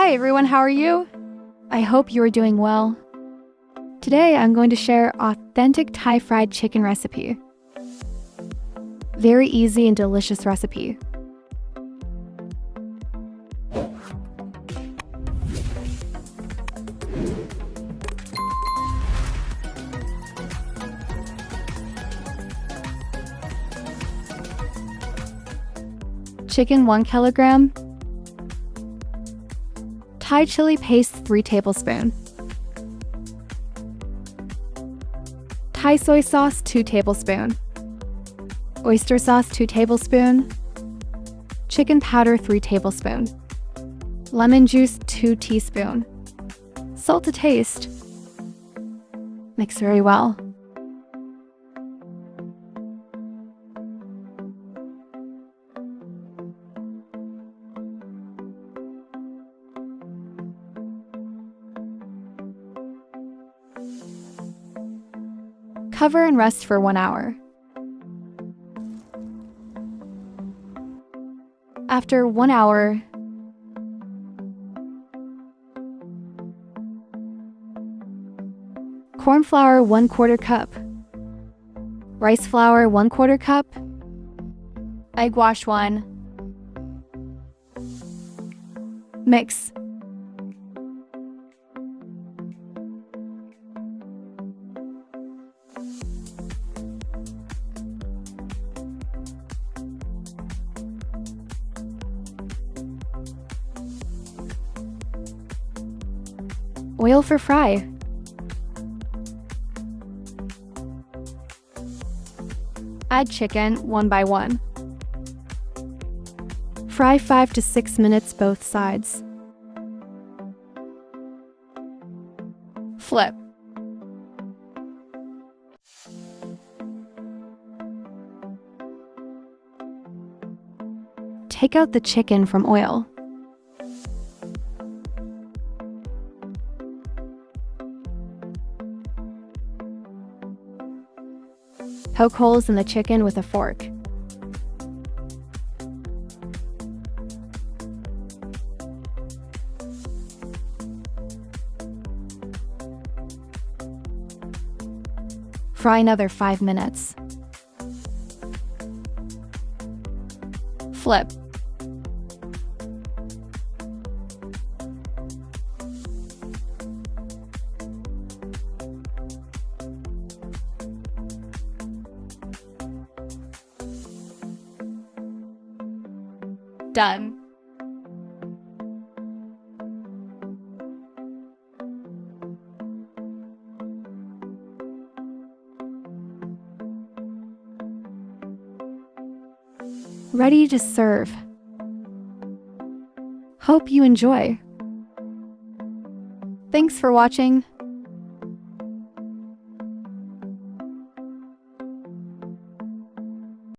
Hi everyone, how are you? I hope you are doing well. Today I'm going to share authentic Thai fried chicken recipe. Very easy and delicious recipe. Chicken 1 kilogram. Thai chili paste 3 tablespoons. Thai soy sauce 2 tablespoons. Oyster sauce 2 tablespoons. Chicken powder 3 tablespoons. Lemon juice 2 teaspoons. Salt to taste. Mix very well. Cover and rest for 1 hour. After 1 hour, corn flour 1/4 cup, rice flour 1/4 cup, egg wash 1. Mix. Oil for fry. Add chicken 1 by 1. Fry 5 to 6 minutes both sides. Flip. Take out the chicken from oil. Poke holes in the chicken with a fork. Fry another 5 minutes. Flip. Done. Ready to serve. Hope you enjoy. Thanks for watching.